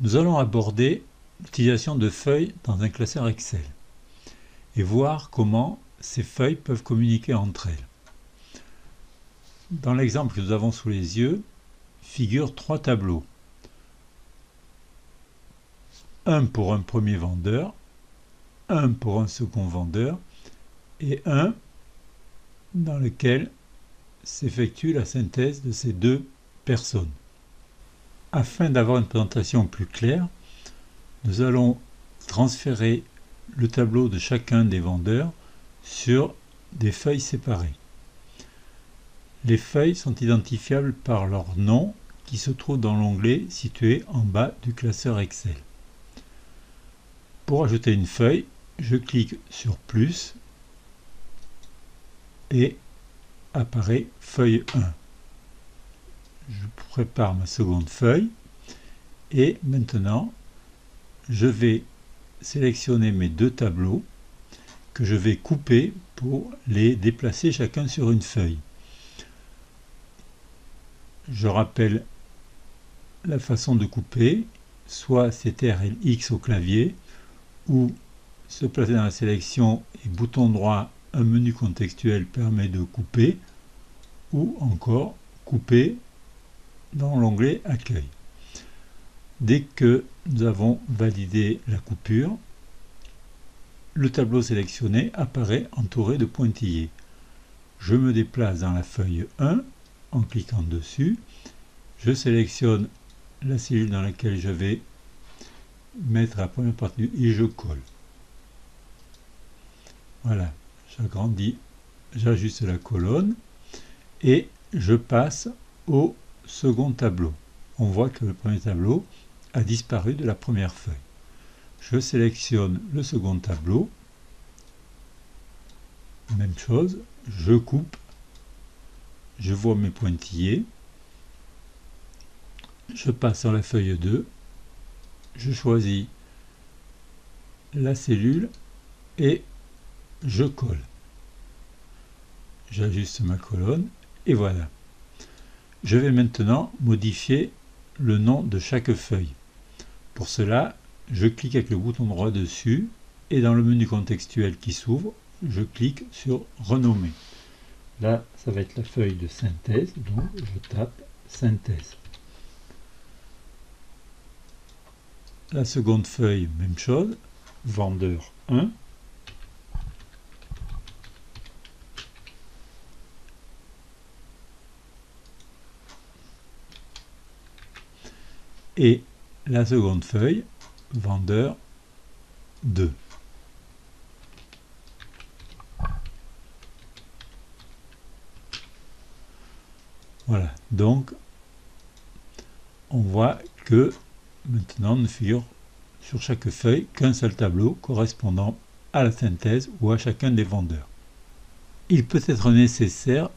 Nous allons aborder l'utilisation de feuilles dans un classeur Excel et voir comment ces feuilles peuvent communiquer entre elles. Dans l'exemple que nous avons sous les yeux, figurent trois tableaux. Un pour un premier vendeur, un pour un second vendeur et un dans lequel s'effectue la synthèse de ces deux personnes. Afin d'avoir une présentation plus claire, nous allons transférer le tableau de chacun des vendeurs sur des feuilles séparées. Les feuilles sont identifiables par leur nom qui se trouve dans l'onglet situé en bas du classeur Excel. Pour ajouter une feuille, je clique sur plus et apparaît feuille 1. Je prépare ma seconde feuille et maintenant je vais sélectionner mes deux tableaux que je vais couper pour les déplacer chacun sur une feuille. Je rappelle la façon de couper, soit CTRL X au clavier ou se placer dans la sélection et bouton droit, un menu contextuel permet de couper ou encore couper dans l'onglet Accueil. Dès que nous avons validé la coupure, le tableau sélectionné apparaît entouré de pointillés. Je me déplace dans la feuille 1 en cliquant dessus. Je sélectionne la cellule dans laquelle je vais mettre la première partie et je colle. Voilà, j'agrandis, j'ajuste la colonne et je passe au second tableau. On voit que le premier tableau a disparu de la première feuille. Je sélectionne le second tableau. Même chose, je coupe, je vois mes pointillés, je passe sur la feuille 2, je choisis la cellule et je colle. J'ajuste ma colonne et voilà. Je vais maintenant modifier le nom de chaque feuille. Pour cela, je clique avec le bouton droit dessus et dans le menu contextuel qui s'ouvre, je clique sur Renommer. Là, ça va être la feuille de synthèse, donc je tape synthèse. La seconde feuille, même chose, vendeur 1. Et la seconde feuille, vendeur 2. Voilà, donc on voit que maintenant ne figure sur chaque feuille qu'un seul tableau correspondant à la synthèse ou à chacun des vendeurs. Il peut être nécessaire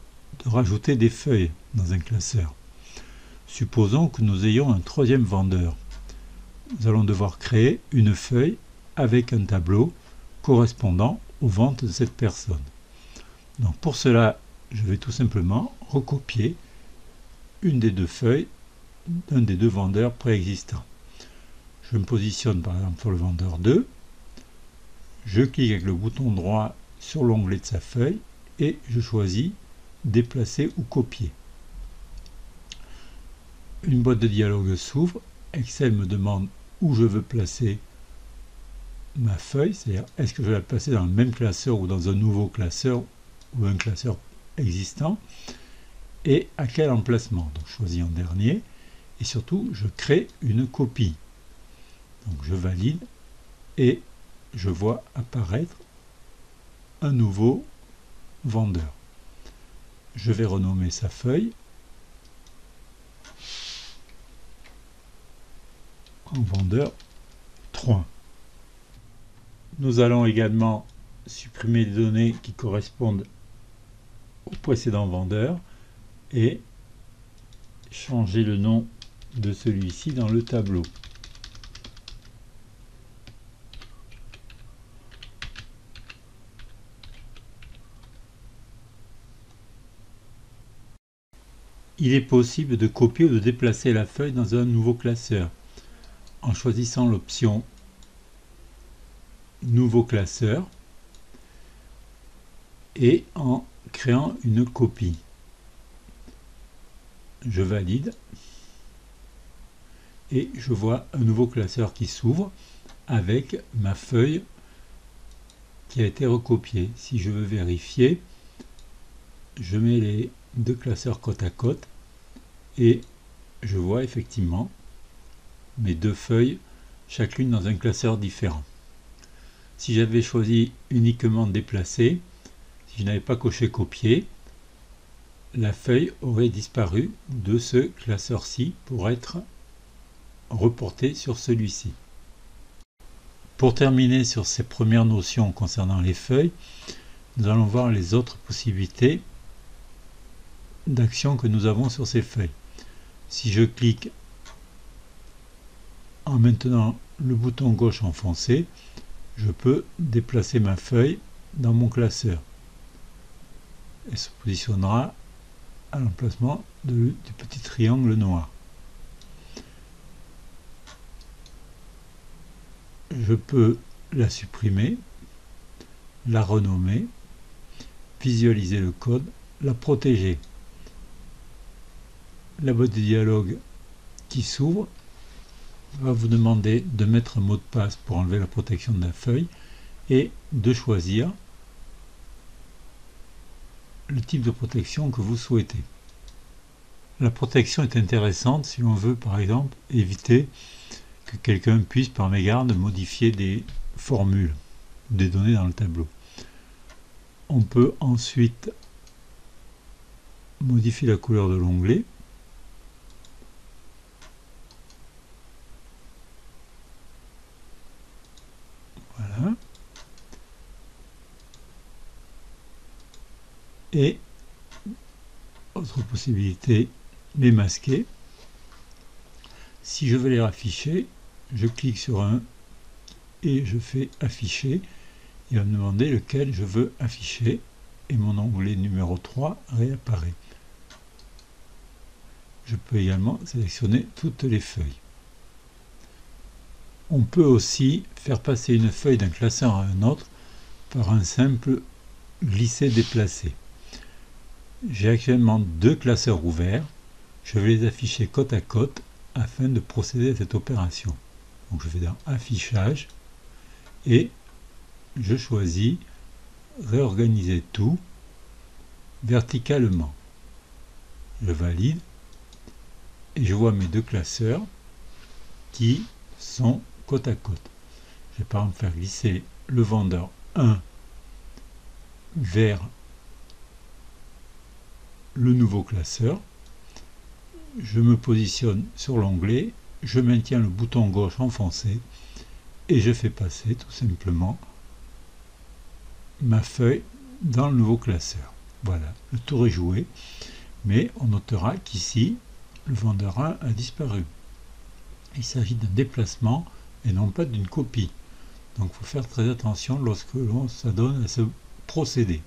de rajouter des feuilles dans un classeur. Supposons que nous ayons un troisième vendeur. Nous allons devoir créer une feuille avec un tableau correspondant aux ventes de cette personne. Donc pour cela, je vais tout simplement recopier une des deux feuilles d'un des deux vendeurs préexistants. Je me positionne par exemple sur le vendeur 2, je clique avec le bouton droit sur l'onglet de sa feuille et je choisis déplacer ou copier. Une boîte de dialogue s'ouvre, Excel me demande où je veux placer ma feuille, c'est-à-dire est-ce que je vais la placer dans le même classeur ou dans un nouveau classeur ou un classeur existant et à quel emplacement. Donc je choisis en dernier et surtout je crée une copie. Donc je valide et je vois apparaître un nouveau vendeur. Je vais renommer sa feuille en vendeur 3. Nous allons également supprimer les données qui correspondent au précédent vendeur et changer le nom de celui-ci dans le tableau. Il est possible de copier ou de déplacer la feuille dans un nouveau classeur. en choisissant l'option Nouveau classeur et en créant une copie. Je valide et je vois un nouveau classeur qui s'ouvre avec ma feuille qui a été recopiée. Si je veux vérifier, je mets les deux classeurs côte à côte et je vois effectivement mes deux feuilles, chacune dans un classeur différent. Si j'avais choisi uniquement déplacer, si je n'avais pas coché copier, la feuille aurait disparu de ce classeur-ci pour être reportée sur celui-ci. Pour terminer sur ces premières notions concernant les feuilles, nous allons voir les autres possibilités d'action que nous avons sur ces feuilles. Si je clique en maintenant le bouton gauche enfoncé, je peux déplacer ma feuille dans mon classeur. Elle se positionnera à l'emplacement du petit triangle noir. Je peux la supprimer, la renommer, visualiser le code, la protéger. La boîte de dialogue qui s'ouvre va vous demander de mettre un mot de passe pour enlever la protection de la feuille et de choisir le type de protection que vous souhaitez. La protection est intéressante si on veut par exemple éviter que quelqu'un puisse par mégarde modifier des formules, des données dans le tableau. On peut ensuite modifier la couleur de l'onglet. Voilà. Et autre possibilité, les masquer. Si je veux les afficher, je clique sur un et je fais afficher. Il va me demander lequel je veux afficher et mon onglet numéro 3 réapparaît. Je peux également sélectionner toutes les feuilles. On peut aussi faire passer une feuille d'un classeur à un autre par un simple glisser-déplacer. J'ai actuellement deux classeurs ouverts. Je vais les afficher côte à côte afin de procéder à cette opération. Donc je vais dans Affichage et je choisis Réorganiser tout verticalement. Je valide et je vois mes deux classeurs qui sont côte à côte. Je vais par exemple faire glisser le vendeur 1 vers le nouveau classeur. Je me positionne sur l'onglet, je maintiens le bouton gauche enfoncé et je fais passer tout simplement ma feuille dans le nouveau classeur. Voilà, le tour est joué, mais on notera qu'ici, le vendeur 1 a disparu. Il s'agit d'un déplacement et non pas d'une copie. Donc il faut faire très attention lorsque l'on s'adonne à ce procédé.